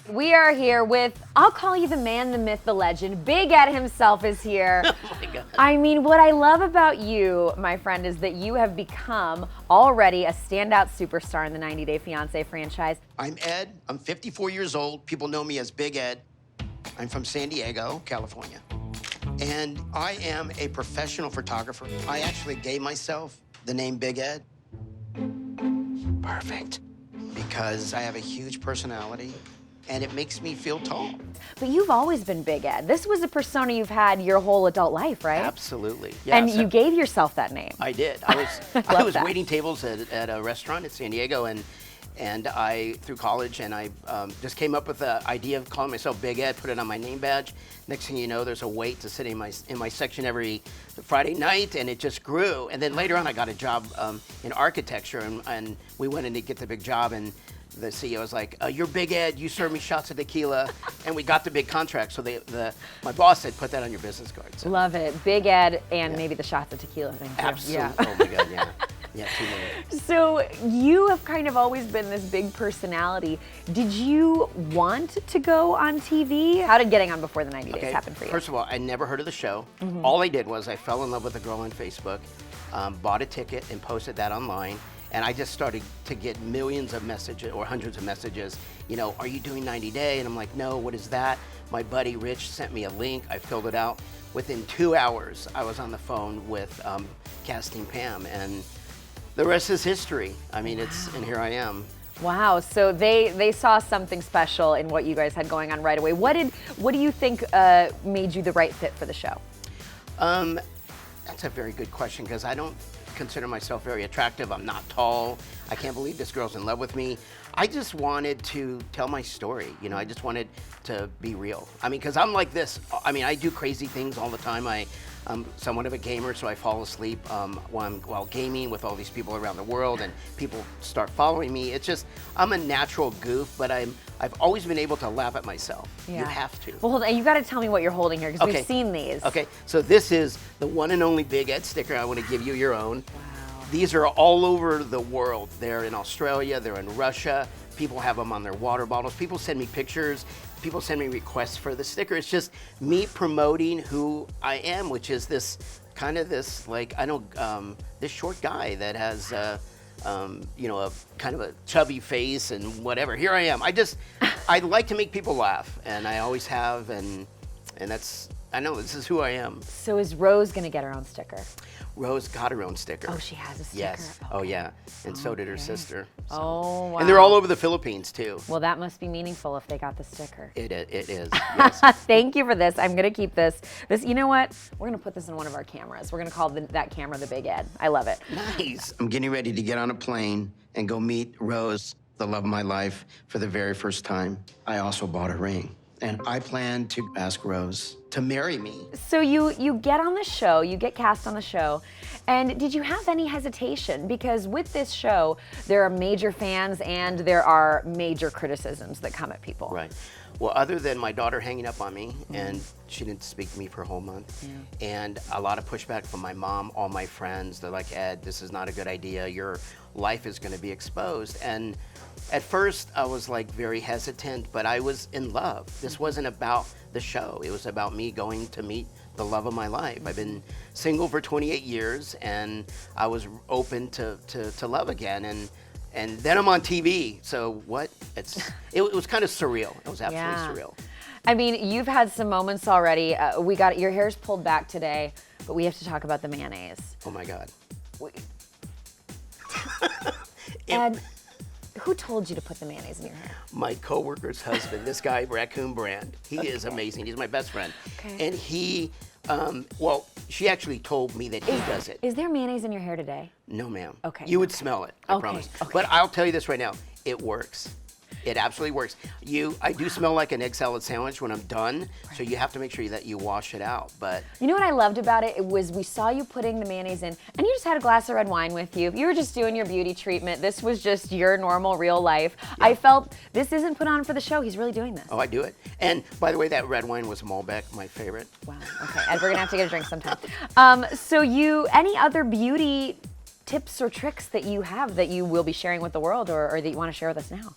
We are here with, I'll call you the man, the myth, the legend. Big Ed himself is here. Oh my God. I mean, what I love about you, my friend, is that you have become already a standout superstar in the 90 Day Fiance franchise. I'm Ed. I'm 54 years old. People know me as Big Ed. I'm from San Diego, California. And I am a professional photographer. I actually gave myself the name Big Ed. Perfect. Because I have a huge personality and it makes me feel tall. But you've always been Big Ed. This was a persona you've had your whole adult life, right? Absolutely. Yeah, And you gave yourself that name. I did. I was that. waiting tables at a restaurant in San Diego, and I, through college, and I just came up with the idea of calling myself Big Ed, put it on my name badge. Next thing you know, there's a wait to sit in my section every Friday night, and it just grew. And then later on, I got a job in architecture, and we went in to get the big job, and the CEO was like, "You're Big Ed. You serve me shots of tequila," and we got the big contract. So my boss said, "Put that on your business card." So, Love it. Big Ed and maybe the shots of tequila thing too. absolutely. Yeah. Oh my God. Yeah. Yeah. Too many. So you have kind of always been this big personality. Did you want to go on TV? How did getting on Before the 90 Days happen for you? First of all, I never heard of the show. All I did was I fell in love with a girl on Facebook, bought a ticket and posted that online. And I just started to get millions of messages or hundreds of messages, you know, "Are you doing 90 Day?" And I'm like, "No, what is that?" My buddy Rich sent me a link. I filled it out. Within 2 hours, I was on the phone with casting Pam, and the rest is history. I mean, and here I am. Wow, so they saw something special in what you guys had going on right away. What do you think made you the right fit for the show? That's a very good question, because I don't consider myself very attractive. I'm not tall. I can't believe this girl's in love with me. I just wanted to tell my story. You know, I just wanted to be real. I mean, because I'm like this. I mean, I do crazy things all the time. I'm somewhat of a gamer, so I fall asleep while gaming with all these people around the world, and people start following me. It's just, I'm a natural goof, but I've always been able to laugh at myself. Yeah. You have to. Well, hold on. You got to tell me what you're holding here, because Okay. we've seen these. Okay, so this is the one and only Big Ed sticker. I want to give you your own. Wow. These are all over the world. They're in Australia, they're in Russia. People have them on their water bottles. People send me pictures. People send me requests for the sticker. It's just me promoting who I am, which is this short guy that has, you know, a kind of a chubby face and whatever. Here I am. I like to make people laugh, and I always have, and I know this is who I am. So is Rose going to get her own sticker? Rose got her own sticker. Oh, she has a sticker. Yes. Oh, yeah. And so did her Okay. sister. So. Oh, wow. And they're all over the Philippines, too. Well, that must be meaningful if they got the sticker. It is. Yes. Thank you for this. I'm going to keep this. You know what? We're going to put this in one of our cameras. We're going to call that camera the Big Ed. I love it. Nice. I'm getting ready to get on a plane and go meet Rose, the love of my life, for the very first time. I also bought a ring. And I plan to ask Rose to marry me. So you get on the show, you get cast on the show, and did you have any hesitation? Because with this show, there are major fans and there are major criticisms that come at people. Right. Well, other than my daughter hanging up on me, and she didn't speak to me for a whole month, and a lot of pushback from my mom, all my friends. They're like, "Ed, this is not a good idea. Your life is going to be exposed." And at first, I was like very hesitant, but I was in love. This wasn't about the show. It was about me going to meet the love of my life. I've been single for 28 years, and I was open to love again. And then I'm on TV. So what? It was kind of surreal. It was absolutely surreal. I mean, you've had some moments already. Your hair's pulled back today, but we have to talk about the mayonnaise. Oh my God. Ed, who told you to put the mayonnaise in your hair? My coworker's husband, this guy, Raccoon Brand, he is amazing. He's my best friend. Okay. And he, she actually told me that he does it. Is there mayonnaise in your hair today? No, ma'am. Okay, You would okay. smell it, I Okay, promise. okay. But I'll tell you this right now, it works. It absolutely works. I do smell like an egg salad sandwich when I'm done, so you have to make sure that you wash it out. But You know what I loved about it? It was we saw you putting the mayonnaise in, and you just had a glass of red wine with you. You were just doing your beauty treatment. This was just your normal, real life. I felt this isn't put on for the show. He's really doing this. oh, I do it. And by the way, that red wine was Malbec, my favorite. Wow. Okay, Ed, we're gonna have to get a drink sometime. So any other beauty tips or tricks that you have that you will be sharing with the world, or that you want to share with us now?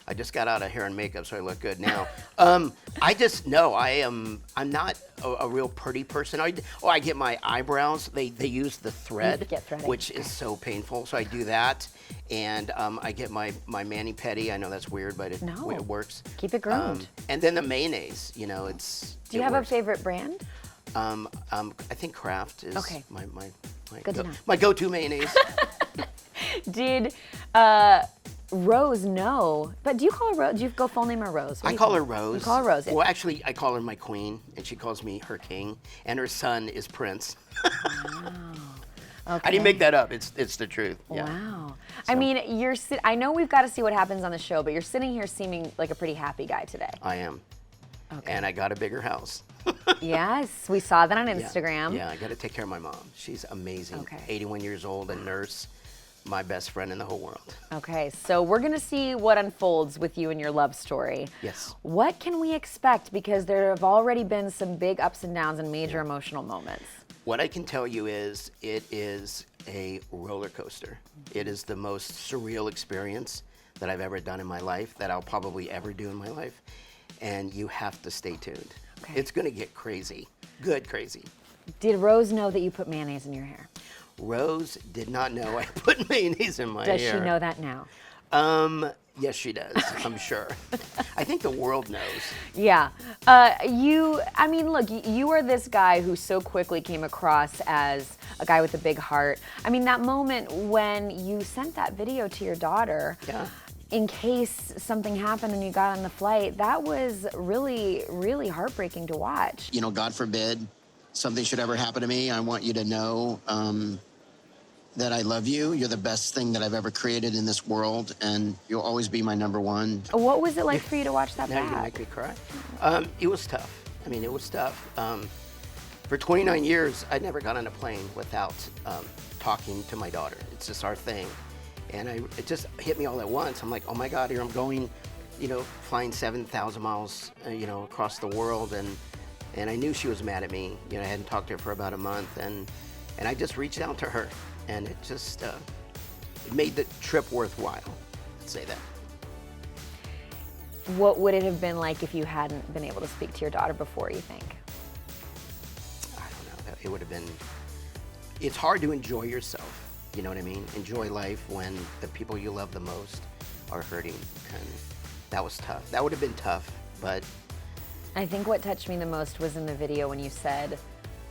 I just got out of hair and makeup, so I look good now. I just no, I'm not a real pretty person. I get my eyebrows. They use the thread, get threading. which is so painful. So I do that, and I get my mani pedi. I know that's weird, but it works. Keep it groomed. And then the mayonnaise. You know, it's. Do you have a favorite brand? I think Kraft is my go-to mayonnaise. Did Rose know? But do you call her Rose? Do you go full name or Rose? I call her Rose. You call her Rose. Well, actually, I call her my queen, and she calls me her king, and her son is Prince. Wow. Okay. I didn't make that up. It's the truth. Yeah. Wow. So. I mean, I know we've got to see what happens on the show, but you're sitting here seeming like a pretty happy guy today. I am. Okay. And I got a bigger house. Yes, we saw that on Instagram. Yeah, I got to take care of my mom. She's amazing. Okay. 81 years old, a nurse, my best friend in the whole world. Okay, so we're going to see what unfolds with you and your love story. Yes. What can we expect? Because there have already been some big ups and downs and major emotional moments. What I can tell you is it is a roller coaster. It is the most surreal experience that I've ever done in my life, that I'll probably ever do in my life. And you have to stay tuned. Okay. It's going to get crazy. Good crazy. Did Rose know that you put mayonnaise in your hair? Rose did not know I put mayonnaise in my hair. Does she know that now? Yes, she does. I'm sure. I think the world knows. Yeah. I mean, look, you are this guy who so quickly came across as a guy with a big heart. I mean, that moment when you sent that video to your daughter, in case something happened and you got on the flight, that was really, really heartbreaking to watch. You know, God forbid something should ever happen to me. I want you to know that I love you. You're the best thing that I've ever created in this world, and you'll always be my number one. What was it like for you to watch that back? Now you're gonna make me cry. It was tough. I mean, it was tough. For 29 years, I never got on a plane without talking to my daughter. It's just our thing. And it just hit me all at once. I'm like, oh my God, here I'm going, flying 7,000 miles, across the world. And I knew she was mad at me. I hadn't talked to her for about a month. And I just reached out to her. And it just it made the trip worthwhile, I'd say that. What would it have been like if you hadn't been able to speak to your daughter before, you think? I don't know. It would have been, it's hard to enjoy yourself. You know what I mean? Enjoy life when the people you love the most are hurting. And that was tough. That would have been tough, but. I think what touched me the most was in the video when you said,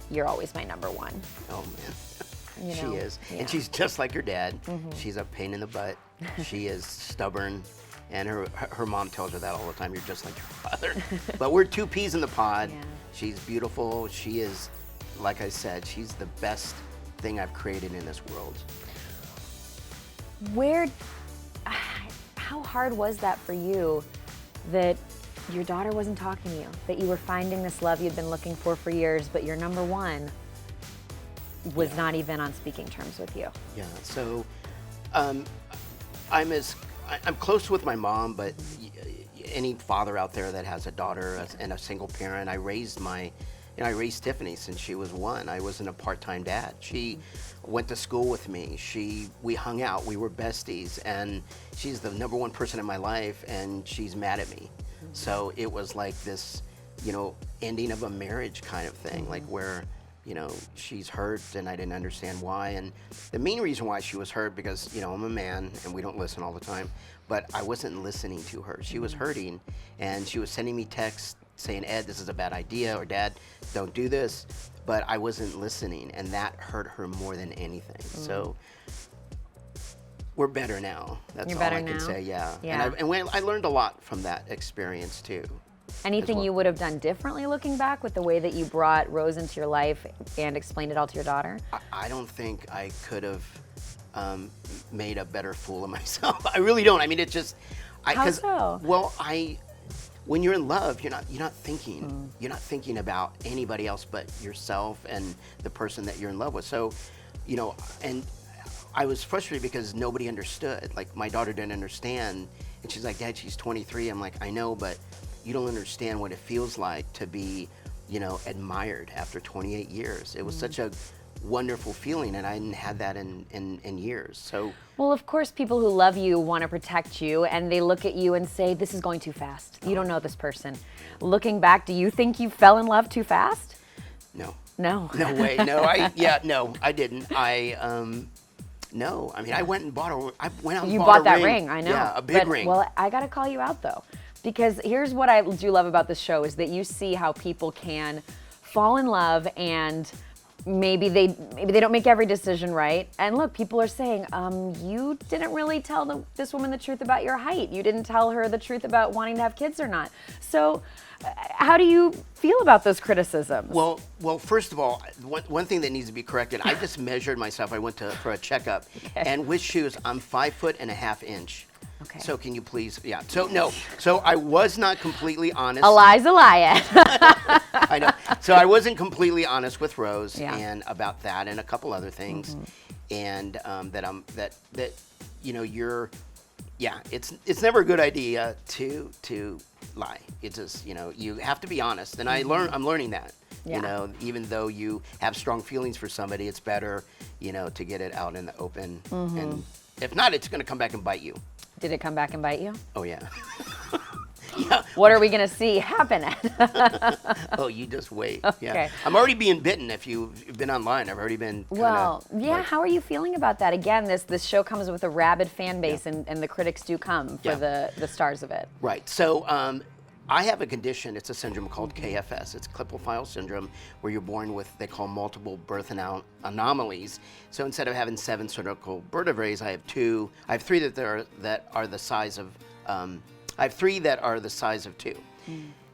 "You're always my number one." Oh, man. She is. Yeah. And she's just like her dad. Mm-hmm. She's a pain in the butt. She is stubborn. And her mom tells her that all the time. You're just like your father. But we're two peas in the pod. Yeah. She's beautiful. She is, like I said, she's the best thing I've created in this world. How hard was that for you that your daughter wasn't talking to you, that you were finding this love you'd been looking for years, but your number one was not even on speaking terms with you? Yeah, so I'm close with my mom, but any father out there that has a daughter and a single parent, I raised Tiffany since she was 1. I wasn't a part-time dad. She went to school with me. We hung out. We were besties, and she's the number one person in my life, and she's mad at me. So it was like this, ending of a marriage kind of thing, like where, she's hurt and I didn't understand why. And the main reason why she was hurt, because, I'm a man and we don't listen all the time, but I wasn't listening to her. She was hurting, and she was sending me texts saying, "Ed, this is a bad idea," or "Dad, don't do this." But I wasn't listening, and that hurt her more than anything. So we're better now. That's all I can say, yeah. And I learned a lot from that experience too. Anything you would have done differently looking back with the way that you brought Rose into your life and explained it all to your daughter? I don't think I could have made a better fool of myself. I really don't. I mean, it's just. How so? Well, when you're in love, you're not thinking. You're not thinking about anybody else but yourself and the person that you're in love with. So, and I was frustrated because nobody understood. Like, my daughter didn't understand, and she's like, "Dad, she's 23." I'm like, "I know, but you don't understand what it feels like to be, admired after 28 years." It was such a wonderful feeling, and I hadn't had that in years. So. Well, of course, people who love you want to protect you, and they look at you and say, this is going too fast. You don't know this person. Looking back, do you think you fell in love too fast? No. No. No way. No, I didn't. No. I mean, I went and bought I went out and You bought bought a that ring. ring, I know. Yeah, a big ring. Well, I got to call you out, though, because here's what I do love about this show is that you see how people can fall in love and maybe they don't make every decision right. And look, people are saying, you didn't really tell this woman the truth about your height. You didn't tell her the truth about wanting to have kids or not. So how do you feel about those criticisms? Well, first of all, one thing that needs to be corrected, I just measured myself. I went for a checkup. Okay. And with shoes, I'm 5'1.5 inches. Okay. So can you please, yeah. So no, so I was not completely honest. A lie's a lie. I know. So I wasn't completely honest with Rose Yeah. and about that and a couple other things, and that it's never a good idea to lie. It's just you have to be honest, and I'm learning that. Yeah. Even though you have strong feelings for somebody, it's better to get it out in the open, and if not, it's going to come back and bite you. Did it come back and bite you? Oh yeah. Yeah. What are we going to see happen? Oh, you just wait. Okay. Yeah. I'm already being bitten. If you've been online, I've already been. How are you feeling about that? Again, this show comes with a rabid fan base, and the critics do come for the stars of it. Right. So I have a condition. It's a syndrome called KFS. It's Klippel-Feil syndrome, where you're born with they call multiple birth anomalies. So instead of having 7 cervical vertebrae, I have 2. I have 3 that are the size of. I have 3 that are the size of 2.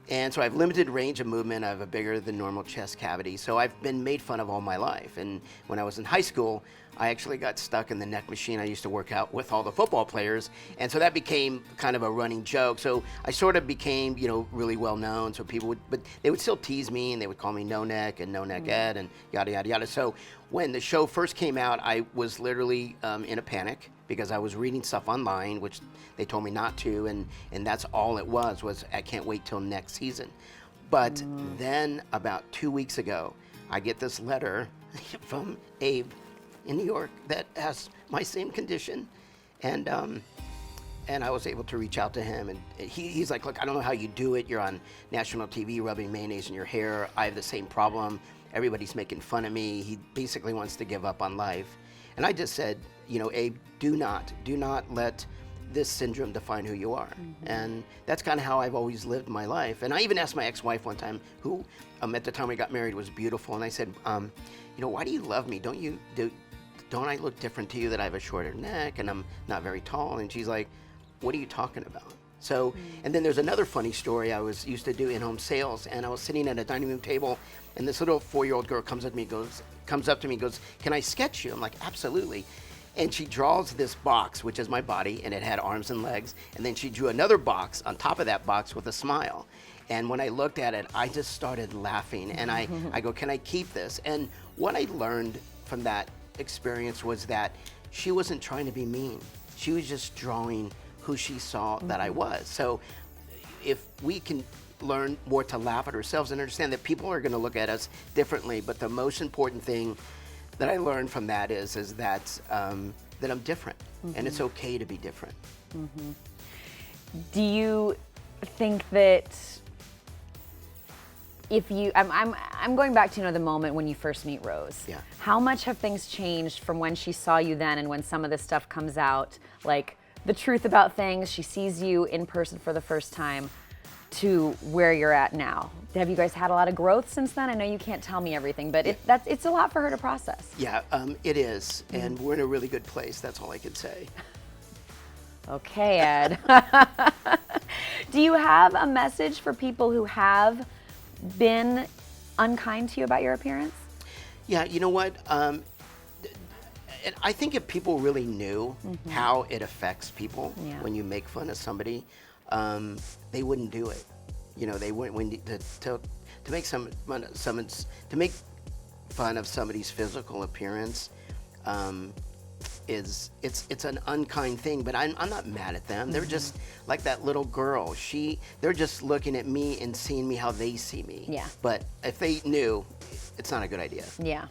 And so I have limited range of movement. I have a bigger than normal chest cavity. So I've been made fun of all my life. And when I was in high school, I actually got stuck in the neck machine. I used to work out with all the football players. And so that became kind of a running joke. So I sort of became, really well known. So but they would still tease me and they would call me No Neck and No Neck Ed and yada, yada, yada. So when the show first came out, I was literally in a panic because I was reading stuff online, which they told me not to. And that's all it was I can't wait till next season. But then about 2 weeks ago, I get this letter from Abe in New York that has my same condition, and I was able to reach out to him, and he's like, look, I don't know how you do it. You're on national TV rubbing mayonnaise in your hair. I have the same problem. Everybody's making fun of me. He basically wants to give up on life. And I just said, Abe, do not let this syndrome define who you are. And that's kind of how I've always lived my life. And I even asked my ex-wife one time, who at the time we got married was beautiful, and I said, why do you love me? Don't I look different to you that I have a shorter neck and I'm not very tall? And she's like, what are you talking about? So, and then there's another funny story. I used to do in-home sales, and I was sitting at a dining room table, and this little 4-year-old girl comes up to me and goes, can I sketch you? I'm like, absolutely. And she draws this box, which is my body, and it had arms and legs, and then she drew another box on top of that box with a smile. And when I looked at it, I just started laughing, and I go, can I keep this? And what I learned from that experience was that she wasn't trying to be mean. She was just drawing who she saw that I was. So if we can learn more to laugh at ourselves and understand that people are going to look at us differently, but the most important thing that I learned from that is that I'm different, and it's okay to be different. Do you think that I'm going back to the moment when you first meet Rose. Yeah. How much have things changed from when she saw you then and when some of this stuff comes out, like the truth about things, she sees you in person for the first time, to where you're at now? Have you guys had a lot of growth since then? I know you can't tell me everything, but it's a lot for her to process. Yeah, it is, and we're in a really good place. That's all I can say. Okay, Ed. Do you have a message for people who have been unkind to you about your appearance? Yeah, you know what? I think if people really knew how it affects people when you make fun of somebody, they wouldn't do it. They wouldn't to make to make fun of somebody's physical appearance. It's an unkind thing, but I'm not mad at them. They're just like that little girl. They're just looking at me and seeing me how they see me. Yeah. But if they knew, it's not a good idea. Yeah.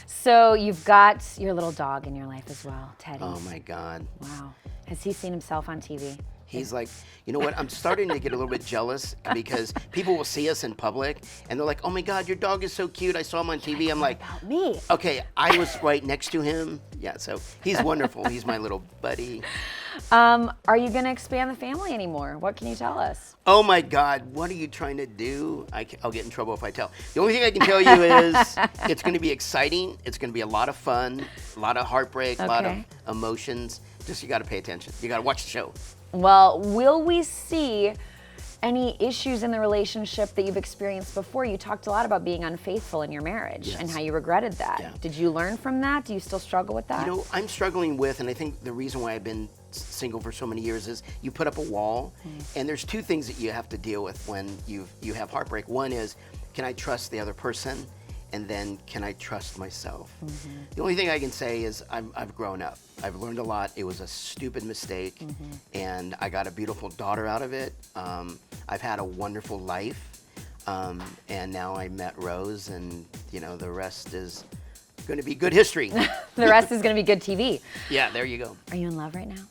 So you've got your little dog in your life as well, Teddy. Oh my God. Wow. Has he seen himself on TV? He's like, you know what? I'm starting to get a little bit jealous because people will see us in public and they're like, oh my God, your dog is so cute. I saw him on TV. I'm like, About me. okay, I was right next to him. Yeah, so he's wonderful. He's my little buddy. Are you going to expand the family anymore? What can you tell us? Oh my God, what are you trying to do? I'll get in trouble if I tell. The only thing I can tell you is it's going to be exciting. It's going to be a lot of fun, a lot of heartbreak, a lot of emotions. Just you got to pay attention. You got to watch the show. Well, will we see any issues in the relationship that you've experienced before? You talked a lot about being unfaithful in your marriage and how you regretted that. Yeah. Did you learn from that? Do you still struggle with that? You know, I'm struggling with, and I think the reason why I've been single for so many years is you put up a wall, and there's two things that you have to deal with when you have heartbreak. One is, can I trust the other person? And then, can I trust myself? The only thing I can say is I've grown up. I've learned a lot. It was a stupid mistake, and I got a beautiful daughter out of it. I've had a wonderful life, and now I met Rose, and you know the rest is going to be good history. The rest is going to be good TV. Yeah, there you go. Are you in love right now?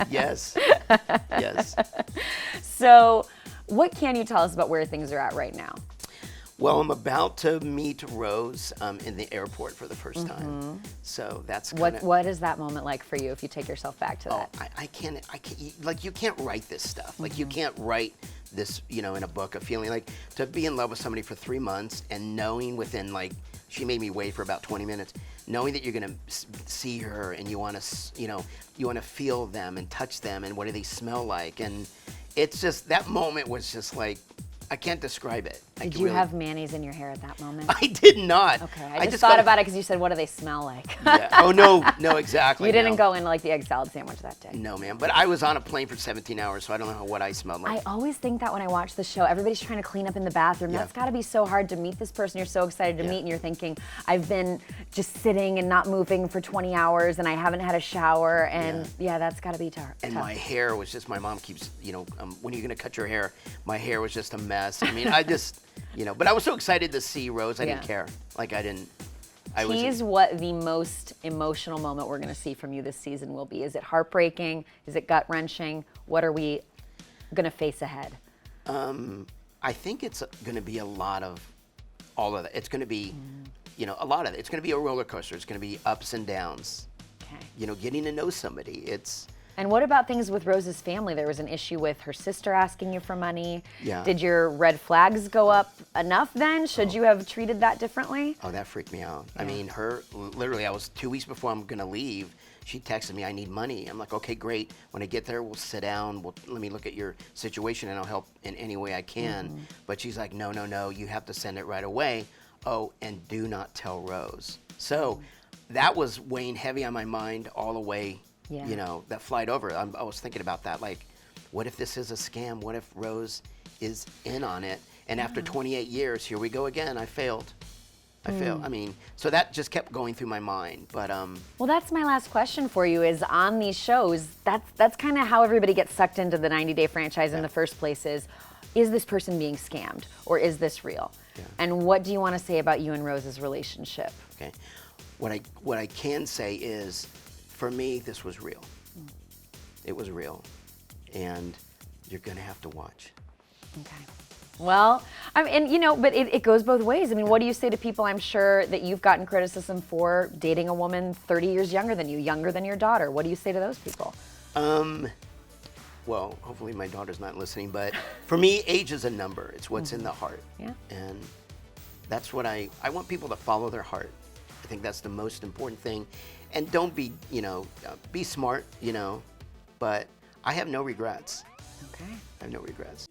Yes, yes. So, what can you tell us about where things are at right now? Well, I'm about to meet Rose in the airport for the first time. So that's kind of... What is that moment like for you if you take yourself back to that? I can't, like, you can't write this stuff. Like, you can't write this, you know, in a book, a feeling. Like, to be in love with somebody for 3 months and knowing within, like, she made me wait for about 20 minutes, knowing that you're going to see her and you want to, you know, you want to feel them and touch them and what do they smell like. And it's just, that moment was just like, I can't describe it. Did you have mayonnaise in your hair at that moment? I did not. Okay, I just thought about it because you said, what do they smell like? Yeah. Oh, no, exactly. You didn't go into like the egg salad sandwich that day. No, ma'am. But I was on a plane for 17 hours, so I don't know what I smelled like. I always think that when I watch the show, everybody's trying to clean up in the bathroom. Yeah. That's got to be so hard to meet this person you're so excited to meet, and you're thinking, I've been just sitting and not moving for 20 hours, and I haven't had a shower, and that's got to be tough. And my hair was just, my mom keeps, you know, when are you going to cut your hair? My hair was just a mess. I mean, I just, you know, but I was so excited to see Rose, I didn't care. Like, Tease what the most emotional moment we're going to see from you this season will be. Is it heartbreaking? Is it gut-wrenching? What are we going to face ahead? I think it's going to be a lot of all of that. It's going to be, you know, a lot of it. It's going to be a roller coaster. It's going to be ups and downs. Okay. You know, getting to know somebody. And what about things with Rose's family? There was an issue with her sister asking you for money. Yeah. Did your red flags go up enough then? Should you have treated that differently? Oh, that freaked me out. I mean, literally, I was 2 weeks before I'm going to leave. She texted me, I need money. I'm like, okay, great. When I get there, we'll sit down. Let me look at your situation and I'll help in any way I can. But she's like, no, you have to send it right away. Oh, and do not tell Rose. So that was weighing heavy on my mind all the way. You know, that flight over. I was thinking about that. Like, what if this is a scam? What if Rose is in on it? And after 28 years, here we go again. I failed. I failed. I mean, so that just kept going through my mind. But well, that's my last question for you. Is on these shows, that's kind of how everybody gets sucked into the 90-day franchise in the first place. Is this person being scammed or is this real? And what do you want to say about you and Rose's relationship? Okay, what I can say is, for me, this was real. It was real, and you're gonna have to watch. Okay. Well, I mean, and, you know, but it goes both ways. I mean, what do you say to people, I'm sure, that you've gotten criticism for dating a woman 30 years younger than you, younger than your daughter? What do you say to those people? Well, hopefully my daughter's not listening, but for me, age is a number. It's what's in the heart. Yeah. And that's what I want people to follow their heart. I think that's the most important thing. And don't be, you know, be smart, you know, but I have no regrets. Okay. I have no regrets.